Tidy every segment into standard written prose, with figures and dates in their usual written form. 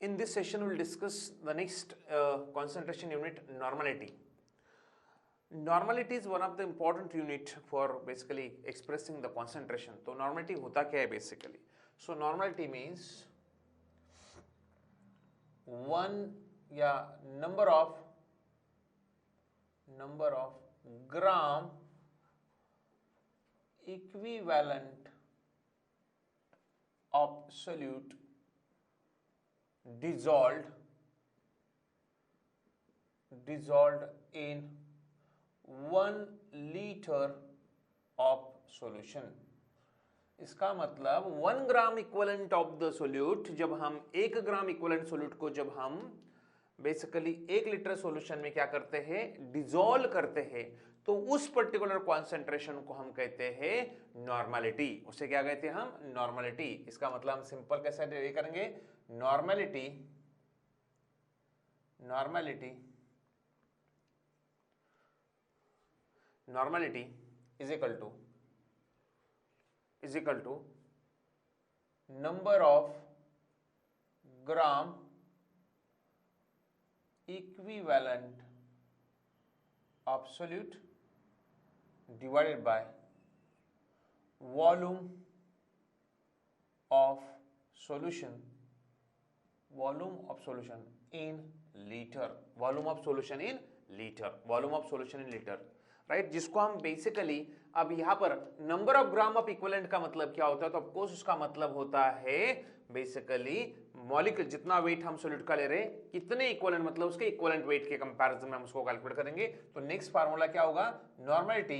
In this session, we'll discuss the next concentration unit, normality. Normality is one of the important unit for basically expressing the concentration. तो normality होता क्या है basically? So normality means one या number of gram equivalent of solute dissolved in 1 liter of solution. इसका मतलब 1 gram equivalent of the solute, जब हम 1 gram equivalent solute को जब हम बेसिकली 1 लीटर सॉल्यूशन में क्या करते हैं, डिसॉल्व करते हैं, तो उस पर्टिकुलर कॉन्सेंट्रेशन को हम कहते हैं नॉर्मलिटी. उसे क्या कहते हैं हम, नॉर्मलिटी. इसका मतलब हम सिंपल कैसे डिराइव करेंगे, normality is equal to number of gram equivalent of solute divided by volume of solution in liter. volume of solution in liter, right, जिसको हम बेसिकली अब यहां पर number of gram of equivalent का मतलब क्या होता है, तो ऑफकोर्स उसका मतलब होता है बेसिकली मॉलिक्यूल, जितना वेट हम सॉल्यूट का ले रहे हैं कितने इक्विवेलेंट, मतलब उसके इक्विवेलेंट वेट के कंपैरिजन में हम उसको कैलकुलेट करेंगे. तो नेक्स्ट फार्मूला क्या होगा, normality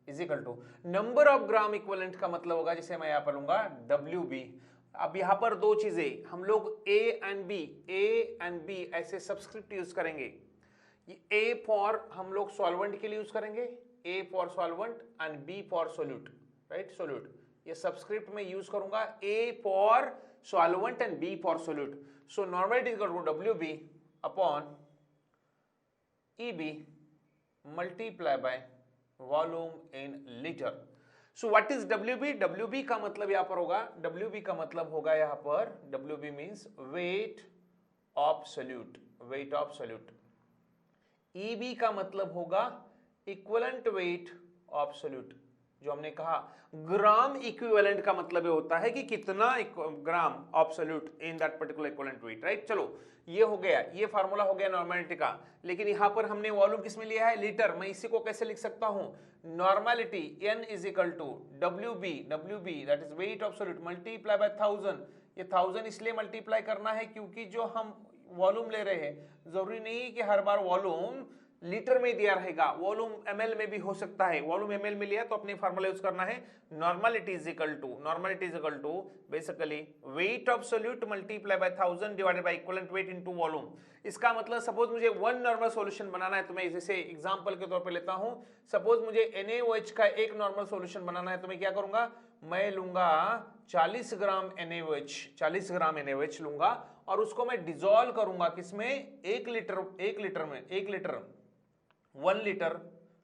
is equal to number of gram equivalent का मतलब होगा, जिसे मैं यहां पर लूंगा WB. अब यहां पर दो चीजें हम लोग A एंड B ऐसे सब्सक्रिप्ट यूज करेंगे. A फॉर हम लोग सॉल्वेंट के लिए यूज करेंगे, A for solvent and B for solute, right, solute. ये सब्सक्रिप्ट में यूज करूंगा, A for solvent and B for solute. So normality is equal to WB upon EB multiply by volume in litre. So what is WB? WB का मतलब यहां पर होगा, WB का मतलब होगा यहां पर, WB means wait of solute. EB का मतलब होगा इक्विवेलेंट वेट ऑफ सोल्यूट. जो हमने कहा ग्राम इक्विवेलेंट का मतलब ये होता है कि कितना gram of solute in that particular equivalent weight, right. चलो ये हो गया, ये फार्मूला हो गया नॉर्मलिटी का. लेकिन यहां पर हमने वॉल्यूम किस में लिया है, लीटर. मैं इसी को कैसे लिख सकता हूं, normality N is equal to WB that is weight of solute multiply by 1000. ये 1000 इसलिए मल्टीप्लाई करना है क्योंकि जो हम वॉल्यूम ले रहे हैं, जरूरी नहीं कि हर बार वॉल्यूम लीटर में दिया रहेगा, वॉल्यूम ml में भी हो सकता है. वॉल्यूम ml में लिया तो अपने फार्मूला यूज करना है, normality is equal to basically weight of solute multiply by 1000 divided by equivalent weight into volume. इसका मतलब सपोज मुझे 1 नॉर्मल सॉल्यूशन बनाना है, तो मैं जैसे एग्जांपल के तौर पे लेता हूं, सपोज मुझे NaOH का एक नॉर्मल सॉल्यूशन बनाना है, तो मैं क्या करूंगा, मैं लूंगा 40 ग्राम NaOH लूंगा और उसको मैं डिसॉल्व करूंगा किसमें, 1 लीटर 1 लीटर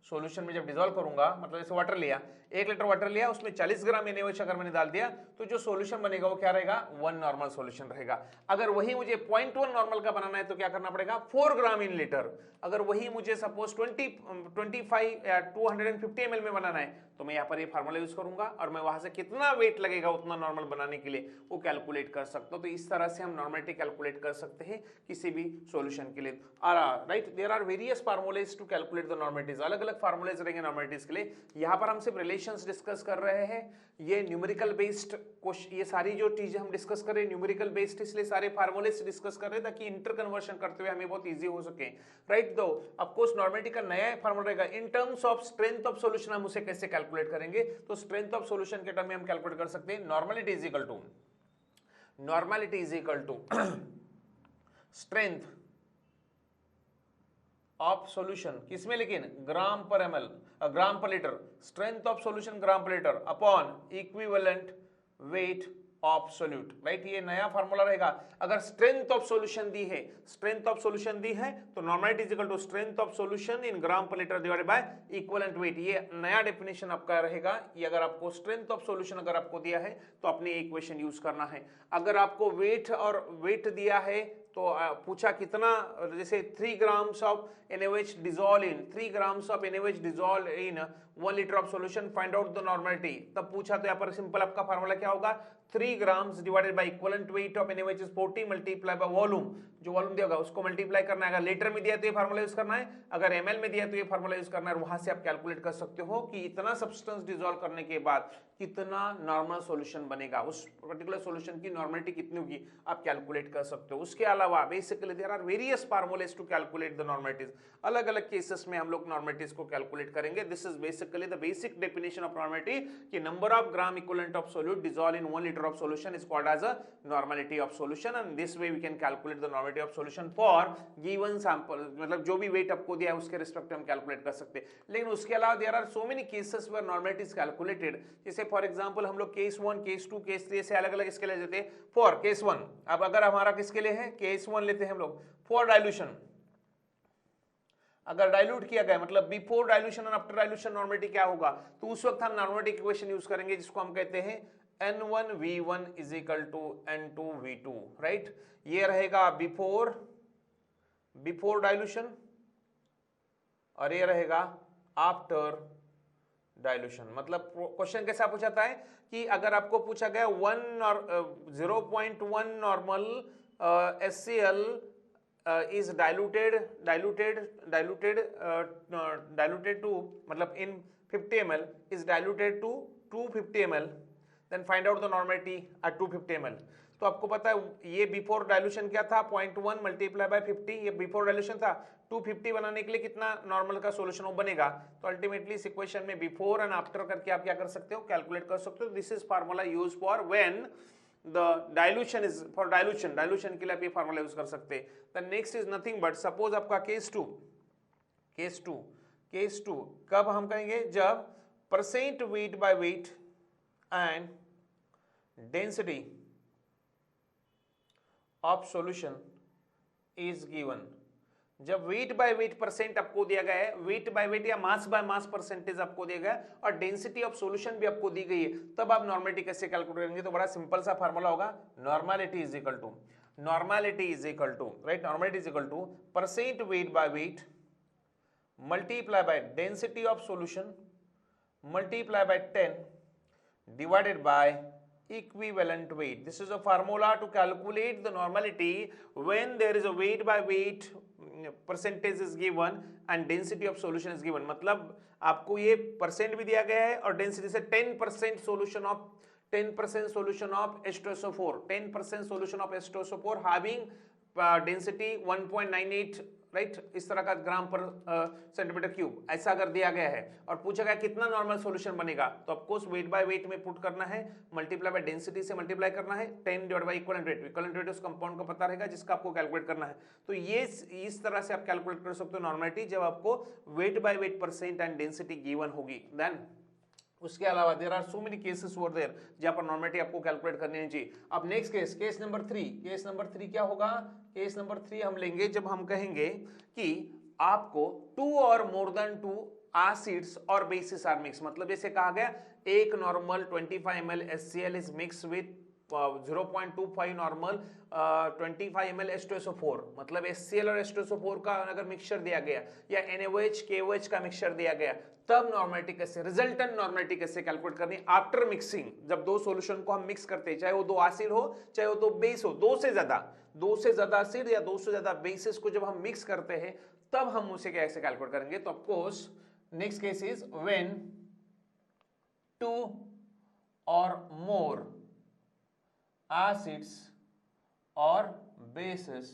सॉल्यूशन में जब डिसॉल्व करूंगा, मतलब जैसे वाटर लिया, 1 लीटर वाटर लिया, उसमें 40 ग्राम NaOH अगर मैंने डाल दिया, तो जो सॉल्यूशन बनेगा वो क्या रहेगा, 1 नॉर्मल सॉल्यूशन रहेगा. अगर वही मुझे 0.1 नॉर्मल का बनाना है तो क्या करना पड़ेगा, 4 ग्राम इन लीटर. अगर वही मुझे सपोज 25 या 250 ml में बनाना है, तो मैं यहाँ पर ये फार्मूला यूज करूंगा और मैं वहां से कितना वेट लगेगा उतना नॉर्मल बनाने के लिए वो कैलकुलेट कर सकता हूं. तो इस तरह से हम नॉर्मलिटी कैलकुलेट कर सकते हैं किसी भी सॉल्यूशन के लिए. Right, there are various formulae to calculate the normalities. अलग अलग फार्मूलेज रहेंगे नॉर्मलिटीज के लिए. यहाँ पर हम सिर्फ रिलेशंस डिस्कस कर रहे हैं. ये न्यूमेरिकल बेस्ड क्वेश्चन, ये सारी जो चीजें हम डिस्कस कर रहे हैं न्यूमेरिकल बेस्ड, इसलिए सारे फार्मूलेज डिस्कस कर रहे हैं ताकि इंटर कन्वर्शन करते हुए हमें बहुत इजी हो सके, राइट. दो ऑफ कोर्स नॉर्मलिटी का नया फार्मूला रहेगा. In terms of strength of solution हम उसे कैसे कैलकुलेट करेंगे, तो स्ट्रेंथ ऑफ सॉल्यूशन के टर्म में हम कैलकुलेट कर सकते हैं normality is equal to strength of solution किसमें, लेकिन gram per litre, strength of solution gram per litre upon equivalent weight of solute, right. ये नया फार्मूला रहेगा। अगर स्ट्रेंथ ऑफ सॉल्यूशन दी है, स्ट्रेंथ ऑफ सॉल्यूशन दी है तो normality is equal to strength of solution in gram per litre divided by equivalent weight. ये नया डेफिनेशन आपका रहेगा। ये अगर आपको स्ट्रेंथ ऑफ सॉल्यूशन अगर आपको दिया है तो अपने इक्वेशन यूज करना है। अगर आपको वेट और वेट दिया है तो पूछा कितना, जैसे 3 grams of NaOH dissolve in 3 grams of NaOH dissolve in 1 liter of solution, find out the normality. तब पूछा तो यहाँ पर सिंपल आपका फार्मूला क्या होगा, 3 grams divided by equivalent weight of NaOH is 40 multiply by volume, जो वॉल्यूम दिया होगा उसको मल्टीप्लाई करना है। अगर लीटर में दिया तो ये फार्मूला यूज करना है, अगर ml में दिया तो ये फार्मूला यूज करना है। वहां से आप कैलकुलेट कर सकते हो कि इतना सब्सटेंस डिसॉल्व करने के बाद कितना नॉर्मल सॉल्यूशन बनेगा, उस पर्टिकुलर सॉल्यूशन की नॉर्मलिटी कितनी होगी आप कैलकुलेट कर सकते हो। उसके अलावा basically there are various formulas to calculate the normalities. अलग अलग केसेस में हम लोग नॉर्मलिटीज को कैलकुलेट करेंगे। This is basically the basic definition of normality कि number of gram equivalent of solute dissolve in 1 liter of solution is called as a normality of solution, and this way we can calculate the normality of solution for given sample. मतलब जो भी wait आपको दिया है उसके respect हम calculate कर सकते हैं। लेकिन उसके अलावा there are so many cases where normality is calculated. जैसे फॉर एग्जांपल हम लोग केस 1, केस 2, केस 3 से अलग अलग इसके लिए देते हैं। फॉर केस 1, अब अगर हमारा किसके लिए है, केस 1 लेते हैं हम लोग फॉर डाइल्यूशन। अगर डाइल्यूट किया गया मतलब बिफोर डाइल्यूशन और आफ्टर डाइल्यूशन नॉर्मलिटी क्या होगा, तो उस वक्त हम नॉर्मलिटी इक्वेशन यूज करेंगे जिसको हम कहते हैं N1V1 is equal to N2V2, right. ये रहेगा बिफोर डाइल्यूशन और ये रहेगा आफ्टर डाइल्यूशन। मतलब क्वेश्चन कैसा पूछाता है कि अगर आपको पूछा गया 1 और 0.1 normal HCl is diluted to मतलब in 50 ml is diluted to 250 ml, then find out the normality at 250 ml। तो आपको पता है ये बिफोर डाइल्यूशन क्या था, 0.1 मल्टीप्लाई बाय 50, ये बिफोर डाइल्यूशन था। 250 बनाने के लिए कितना नॉर्मल का सॉल्यूशन वो बनेगा। तो अल्टीमेटली इस इक्वेशन में बिफोर एंड आफ्टर करके आप क्या कर सकते हो, कैलकुलेट कर सकते हो। This is formula use for when the dilution is for dilution के लिए आप ये फार्मूला यूज कर सकते हैं। The next is nothing but suppose आपका केस टू कब हम कहेंगे, जब percent weight by wait and density of solution is given. जब वेट बाय वेट परसेंट आपको दिया गया है, वेट बाय वेट या मास बाय मास परसेंटेज आपको दिया गया है और डेंसिटी ऑफ सॉल्यूशन भी आपको दी गई है, तब आप नॉर्मलिटी कैसे कैलकुलेट करेंगे। तो बड़ा सिंपल सा फार्मूला होगा, normality is equal to right, normality is equal to percent weight by weight multiply by density of solution multiply by 10 divided by equivalent weight. This is a formula to calculate the normality when there is a weight by weight percentage is given and density of solution is given। मतलब आपको ये percent भी दिया गया है और density से 10% solution of H2SO4, 10% solution of H2SO4 having density 1.98, right, इस तरह का ग्राम पर सेंटीमीटर क्यूब ऐसा अगर दिया गया है और पूछा गया कितना नॉर्मल सॉल्यूशन बनेगा, तो ऑफकोर्स वेट बाय वेट में पुट करना है, मल्टीप्लाई बाय डेंसिटी से मल्टीप्लाई करना है, 10 डिवाइड बाय इक्विवेलेंट वेट उस कंपाउंड का पता रहेगा जिसका आपको कैलकुलेट करना है। तो ये इस तरह से आप कैलकुलेट कर सकते हो नॉर्मलिटी, जब आपको weight by weight percent and density given होगी। देन उसके अलावा there are so many cases over there जहां पर नॉर्मलिटी आपको कैलकुलेट करनी है जी। अब नेक्स्ट केस नंबर 3 क्या होगा, केस नंबर 3 हम लेंगे जब हम कहेंगे कि आपको 2 और मोर देन 2 एसिड्स और बेसिस आर मिक्स। मतलब जैसे कहा गया एक normal 25 ml HCl is mix with 0.25 normal 25 ml H2SO4। मतलब HCl और H2SO4 का अगर मिक्सचर दिया गया या NaOH KOH का मिक्सचर दिया गया, तब नॉर्मलिटी कैसे, रिजल्टेंट नॉर्मलिटी कैसे कैलकुलेट करनी आफ्टर मिक्सिंग। जब दो सॉल्यूशन को हम मिक्स करते हैं, चाहे वो 2 एसिड हो चाहे वो 2 बेस हो, 2 से ज्यादा एसिड या 2 से ज्यादा बेसिस को जब हम मिक्स करते हैं तब हम उसे कैसे कैलकुलेट करेंगे। तो of course next case is when 2 और मोर acids or bases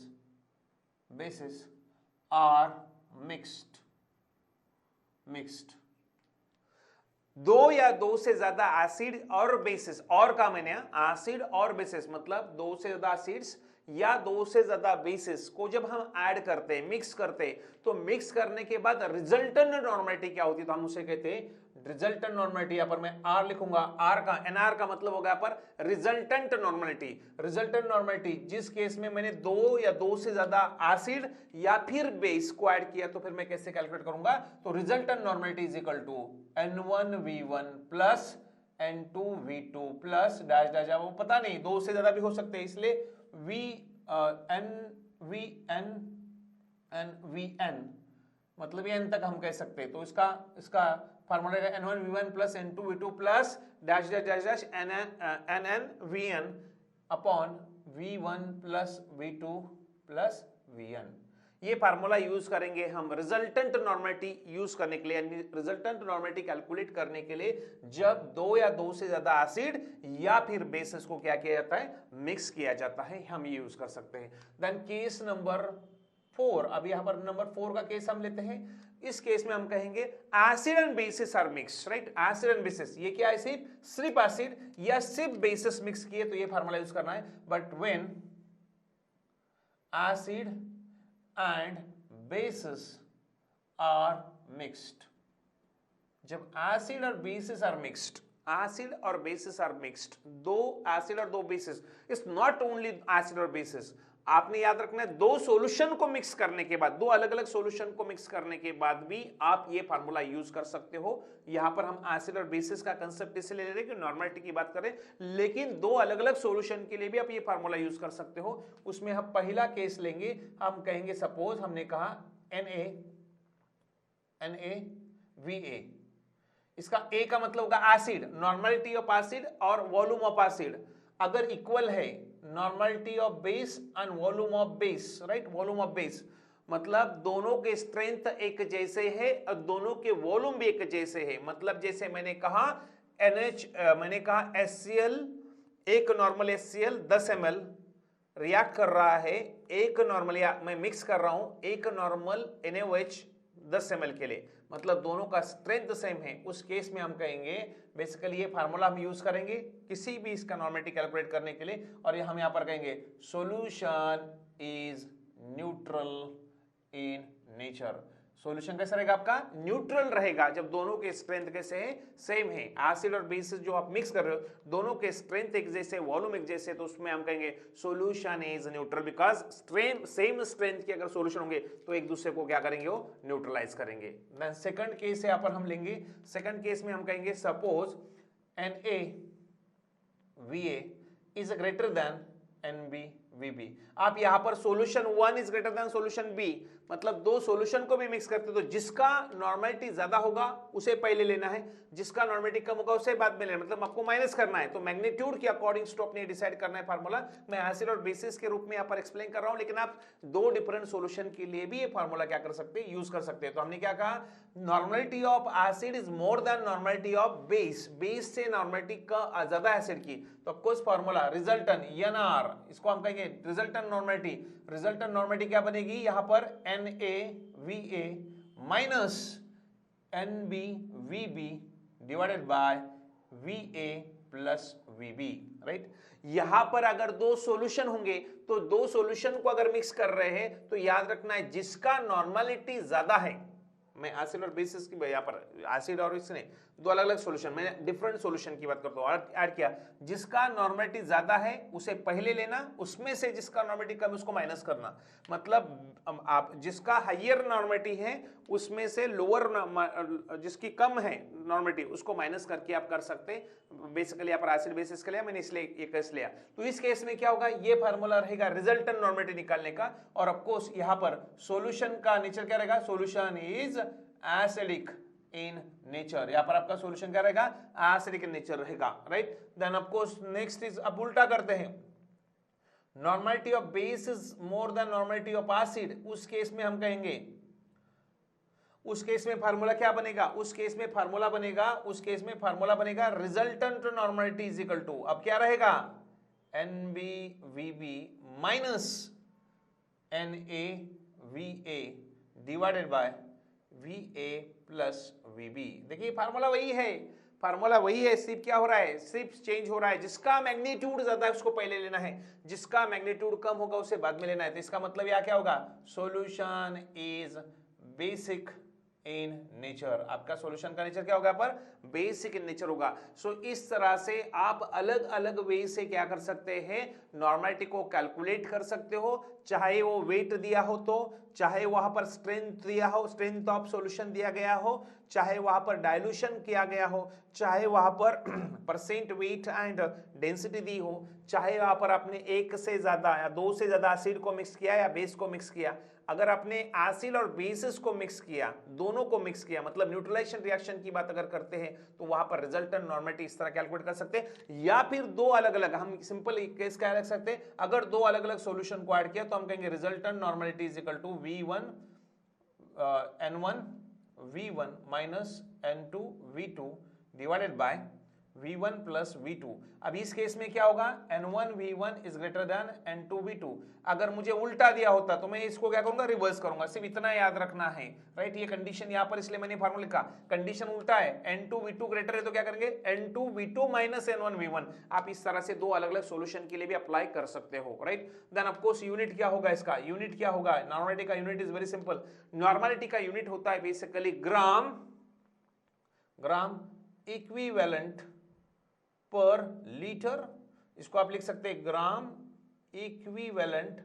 are mixed। 2 या 2 से ज्यादा एसिड और बेसिस, और का मैंने एसिड और बेसिस मतलब 2 से ज्यादा एसिड्स या दो से ज्यादा बेसिस को जब हम ऐड करते हैं, मिक्स करते हैं, तो मिक्स करने के बाद रिजल्टेंट नॉर्मेलिटी क्या होती है, तो हम उसे कहते हैं रिजल्टेंट नॉर्मेलिटी। यहां पर मैं आर लिखूंगा, आर का एनआर का मतलब होगा यहाँ पर रिजल्टेंट नॉर्मेलिटी। रिजल्टेंट नॉर्मेलिटी जिस केस में मैंने दो या दो से ज्यादा एसिड या फिर बेस को ऐड किया, तो फिर मैं कैसे कैलकुलेट करूंगा, तो resultant normality is equal to N1V1 plus N2V2 plus dash dash, वो पता नहीं दो से ज्यादा भी हो सकते हैं, इसलिए NVN मतलब ये n तक हम कह सकते हैं। तो इसका फार्मूला रहेगा N1V1 plus N2V2 plus dash dash dash dash NNVN upon V1 plus V2 plus VN। ये फार्मूला यूज करेंगे हम रिजल्टेंट नॉर्मेलिटी यूज करने के लिए, यानी रिजल्टेंट नॉर्मेलिटी कैलकुलेट करने के लिए जब दो या दो से ज्यादा एसिड या फिर बेसिस को क्या किया जाता है, मिक्स किया जाता है, हम ये यूज कर सकते हैं। देन केस नंबर 4, अब यहां पर नंबर 4 का केस हम लेते हैं। इस केस में हम कहेंगे acid and bases are mix, right, acid and bases, ये क्या है, सिर्फ एसिड या सिर्फ बेसिस मिक्स किए, तो ये फार्मूला यूज करना है। But when acid and bases are mixed, जब एसिड और बेसिस आर मिक्स्ड, एसिड और बेसिस आर मिक्स्ड, दो एसिड और दो bases, it's not only acid और बेसिस, आपने याद रखना है दो सॉल्यूशन को मिक्स करने के बाद, दो अलग अलग सॉल्यूशन को मिक्स करने के बाद भी आप ये फार्मूला यूज कर सकते हो। यहां पर हम एसिड और बेसिस का कंसेप्ट इसलिए ले रहे हैं कि नॉर्मेलिटी की बात करें, लेकिन दो अलग अलग सॉल्यूशन के लिए भी आप ये फार्मूला यूज कर सकते हो। उसमें हम पहला केस लेंगे, हम कहेंगे सपोज हमने कहा NaVA, इसका A का मतलब होगा एसिड, नॉर्मेलिटी ऑफ एसिड और वॉल्यूम ऑफ एसिड अगर इक्वल है, normality of base and volume of base, right, volume of base मतलब दोनों के स्ट्रेंथ एक जैसे है और दोनों के वॉल्यूम भी एक जैसे है। मतलब जैसे मैंने कहा मैंने कहा HCl, एक नॉर्मल HCl 10 ml रिएक्ट कर रहा है एक नॉर्मल, या मैं मिक्स कर रहा हूं एक नॉर्मल NaOH 10 ml के लिए, मतलब दोनों का स्ट्रेंथ सेम है। उस केस में हम कहेंगे बेसिकली ये फार्मूला हम यूज करेंगे किसी भी इसका नॉर्मेलिटी कैलकुलेट करने के लिए, और ये हम यहां पर कहेंगे solution is neutral in nature. Solution कैसा रहेगा आपका, न्यूट्रल रहेगा जब दोनों के स्ट्रेंथ कैसे हैं, सेम है। एसिड और बेसिस जो आप मिक्स कर रहे हो दोनों के स्ट्रेंथ एक जैसे, वॉल्यूम एक जैसे, तो उसमें हम कहेंगे solution is neutral, because same strength के अगर सॉल्यूशन होंगे तो एक दूसरे को क्या करेंगे, वो न्यूट्रलाइज करेंगे। देन सेकंड केस यहाँ पर हम लेंगे, सेकंड केस में हम कहेंगे suppose NaVA is greater than NbVB। आप यहां पर solution 1 is greater than solution B, मतलब दो सॉल्यूशन को भी मिक्स करते तो जिसका नॉर्मेलिटी ज्यादा होगा उसे पहले लेना है, जिसका नॉर्मेलिटी कम होगा उसे बाद में लेना, मतलब आपको माइनस करना है। तो मैग्नीट्यूड के अकॉर्डिंग टू अपने डिसाइड करना है फार्मूला। मैं एसिड और बेसिस के रूप में यहां पर एक्सप्लेन कर रहा हूं, लेकिन आप दो डिफरेंट सॉल्यूशन के लिए भी ये फार्मूला क्या कर सकते हैं, यूज कर सकते हैं। तो हमने क्या कहा, normality of acid is more than normality of base, base से नॉर्मेलिटी का ज्यादा एसिड की, तो ऑफकोर्स फार्मूला रिजल्टेंट NR, इसको हम कहेंगे रिजल्टेंट नॉर्मेलिटी। रिजल्टेंट नॉर्मेलिटी क्या बनेगी यहां पर, NaVA minus NbVB divided by VA plus VB, right. यहां पर अगर दो सॉल्यूशन होंगे तो दो सॉल्यूशन को अगर मिक्स कर रहे हैं तो याद रखना है जिसका नॉर्मेलिटी ज्यादा है, मैं एसिड और बेसिस की यहाँ पर एसिड और इसने दो अलग अलग सॉल्यूशन, मैंने डिफरेंट सॉल्यूशन की बात करता हूँ, ऐड किया, जिसका नॉर्मेलिटी ज्यादा है उसे पहले लेना, उसमें से जिसका नॉर्मेलिटी कम है उसको माइनस करना। मतलब आप जिसका हाइयर नॉर्मेलिटी है उसमें से लोअर जिसकी कम है नॉर्मेलिटी उसको माइनस करके आप कर सकते हैं। बेसिकली यहाँ पर एसिड बेसिस के लिए मैंने इसलिए ये केस लिया। तो इस केस में क्या होगा, ये फार्मूला रहेगा रिजल्टेंट नॉर्मेलिटी निकालने का, और ऑफकोर्स यहाँ पर सॉल्यूशन का नेचर क्या रहेगा, solution is acidic in nature. यहां पर आपका सॉल्यूशन क्या रहेगा, एसिडिक इन नेचर रहेगा, right. Then of course next is, अब उल्टा करते हैं, normality of base is more than normality of acid, उस केस में हम कहेंगे, उस केस में फार्मूला क्या बनेगा, उस केस में फार्मूला बनेगा resultant normality is equal to, अब क्या रहेगा, NbVB minus NaVA divided by VA plus VB। देखिए फार्मूला वही है, फार्मूला वही है, सिर्फ क्या हो रहा है, सिर्फ चेंज हो रहा है। जिसका मैग्नीट्यूड ज्यादा है उसको पहले लेना है, जिसका मैग्नीट्यूड कम होगा उसे बाद में लेना है। तो इसका मतलब यह क्या होगा, solution is basic in nature. आपका सॉल्यूशन का नेचर क्या होगा, पर बेसिक इन नेचर होगा। सो इस तरह से आप अलग अलग वे से क्या कर सकते हैं, नॉर्मेलिटी को कैलकुलेट कर सकते हो। चाहे वो वेट दिया हो तो, चाहे वहां पर स्ट्रेंथ दिया हो, स्ट्रेंथ ऑफ सॉल्यूशन दिया गया हो, चाहे वहां पर डाइल्यूशन किया गया हो, चाहे वहां पर परसेंट वेट एंड डेंसिटी दी हो, चाहे वहां पर आपने एक से ज्यादा या दो से ज्यादा एसिड को मिक्स किया या बेस को मिक्स किया। अगर आपने एसिड और बेसिस को मिक्स किया, दोनों को मिक्स किया, मतलब न्यूट्रलाइजेशन रिएक्शन की बात अगर करते हैं, तो वहां पर रिजल्टेंट नॉर्मेलिटी इस तरह कैलकुलेट कर सकते हैं। या फिर दो अलग अलग, हम सिंपल केस क्या रख सकते हैं, अगर दो अलग अलग सॉल्यूशन को ऐड किया तो हम कहेंगे resultant normality is equal to V1 N1 V1 minus N2 V2 divided by V1 plus V2। अब इस केस में क्या होगा, N1 V1 is greater than N2 V2। अगर मुझे उल्टा दिया होता तो मैं इसको क्या करूंगा, रिवर्स करूंगा। सिर्फ इतना याद रखना है, राइट। ये कंडीशन यहां पर इसलिए मैंने फार्मूला लिखा, कंडीशन उल्टा है, N2 V2 ग्रेटर है तो क्या करेंगे, N2 V2 minus N1 V1। आप इस तरह से दो अलग अलग सॉल्यूशन के लिए भी अप्लाई कर सकते हो, right. Then of course unit क्या होगा, इसका यूनिट क्या होगा, नॉर्मेलिटी का unit is very simple. Normality का यूनिट होता है basically gram, gram equivalent per litre. इसको आप लिख सकते हैं ग्राम इक्विवेलेंट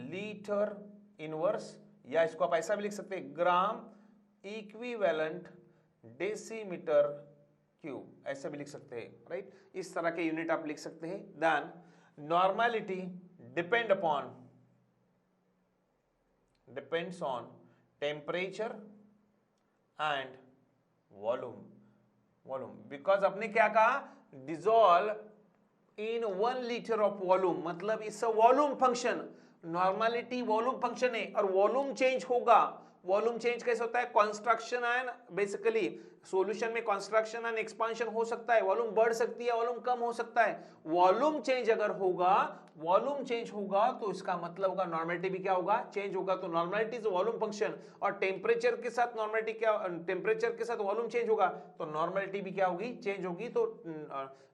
लीटर इनवर्स, या इसको आप ऐसा भी लिख सकते हैं ग्राम इक्विवेलेंट डेसीमीटर क्यूब, ऐसा भी लिख सकते हैं, राइट। इस तरह के यूनिट आप लिख सकते हैं। Then normality depends on temperature and volume, because आपने क्या कहा, dissolve in 1 litre of volume, मतलब इस volume function, normality volume function है और वॉल्यूम चेंज होगा। वॉल्यूम चेंज कैसे होता है, कंस्ट्रक्शन एंड बेसिकली सॉल्यूशन में कंस्ट्रक्शन एंड एक्सपांशन हो सकता है, वॉल्यूम बढ़ सकती है, वॉल्यूम कम हो सकता है। वॉल्यूम चेंज अगर होगा, वॉल्यूम चेंज होगा तो इसका मतलब होगा नॉर्मेलिटी भी क्या होगा, चेंज होगा। तो नॉर्मेलिटी इज वॉल्यूम फंक्शन, और टेम्परेचर के साथ नॉर्मेलिटी क्या, टेम्परेचर के साथ वॉल्यूम चेंज होगा तो नॉर्मेलिटी भी क्या होगी, चेंज होगी। तो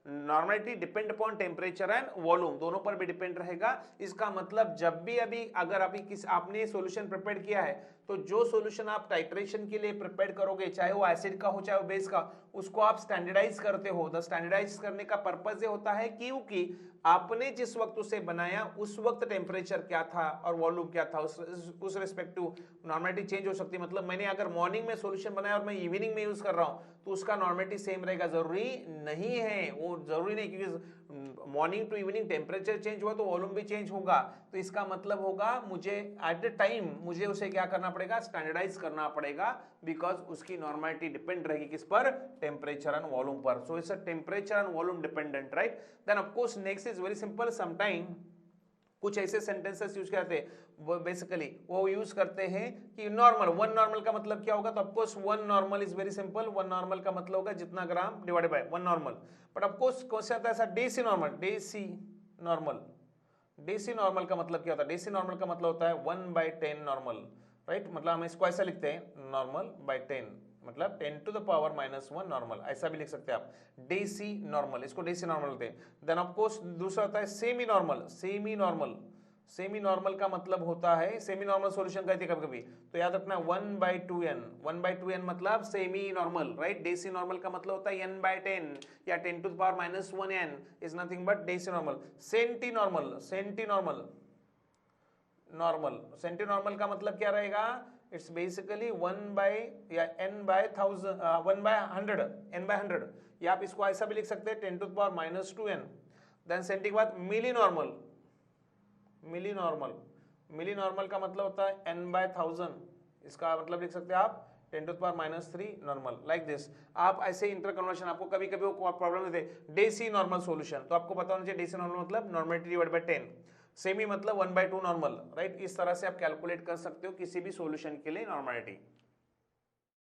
normality depend upon temperature and volume, दोनों पर भी डिपेंड रहेगा। इसका मतलब जब भी अभी अगर अभी आपने सॉल्यूशन प्रिपेयर किया है, तो जो सॉल्यूशन आप टाइट्रेशन के लिए प्रिपेयर करोगे, चाहे वो एसिड का हो चाहे वो बेस का, उसको आप स्टैंडर्डाइज करते हो। द स्टैंडर्डाइज करने का पर्पस ये होता है क्योंकि आपने जिस वक्त उसे बनाया उस वक्त टेम्परेचर क्या था और वॉल्यूम क्या था, उस रिस्पेक्टिव नॉर्मेलिटी चेंज हो सकती है। मतलब मैंने अगर मॉर्निंग में सॉल्यूशन बनाया और मैं इवनिंग में यूज कर रहा हूं तो उसका नॉर्मेलिटी सेम रहेगा, जरूरी नहीं है, वो जरूरी नहीं, क्योंकि morning to evening temperature change हुआ तो वॉल्यूम भी चेंज होगा। तो इसका मतलब होगा मुझे एट द टाइम मुझे उसे क्या करना पड़ेगा, स्टैंडर्डाइज करना पड़ेगा, बिकॉज उसकी नॉर्मेलिटी डिपेंड रहेगी किस पर, टेम्परेचर एंड वॉल्यूम पर। So it's a temperature and volume dependent, right. Then of course next is very simple, sometime कुछ ऐसे सेंटेंसेस यूज करते हैं, वो बेसिकली वो यूज करते हैं कि नॉर्मल, वन नॉर्मल का मतलब क्या होगा, तो of course one normal is very simple, one normal का मतलब होगा जितना gram divided by one normal. But of course question आता है ऐसा deci normal, deci normal, deci normal का मतलब क्या होता है, डेसी नॉर्मल का मतलब होता है 1/10 नॉर्मल, राइट। मतलब हम इसको ऐसा लिखते हैं नॉर्मल बाय 10, मतलब 10 टू द पावर -1 नॉर्मल, ऐसा भी लिख सकते हैं आप, डेसी नॉर्मल, इसको डेसी नॉर्मल बोलते हैं। देन ऑफ कोर्स दूसरा होता है semi normal, semi normal, semi normal का मतलब होता है, सेमी नॉर्मल सॉल्यूशन कहते हैं कभी कभी, तो याद रखना 1/2n, 1/2n मतलब semi normal, right. Deci normal का मतलब होता है n/10 या 10 to the power -1n is nothing but deci normal. Centi normal, centi normal, normal, centi normal का मतलब क्या रहेगा, इट्स बेसिकली 1 या n/1000, 1/100, n/100, या आप इसको ऐसा भी लिख सकते हैं 10 to the power -2n। Then centi के बाद milli normal, milli normal, milli normal का मतलब होता है n/1000, इसका मतलब लिख सकते हैं आप 10 to the power -3 normal, like this. आप ऐसे इंटर कन्वर्शन, आपको कभी कभी वो प्रॉब्लम होते हैं डेसी नॉर्मल सॉल्यूशन, तो आपको पता होना चाहिए डेसी नॉर्मल मतलब नॉर्मेलिटी डिवाइडेड बाय 10, सेमी मतलब 1/2 नॉर्मल, राइट। इस तरह से आप कैलकुलेट कर सकते हो किसी भी सॉल्यूशन के लिए नॉर्मेलिटी।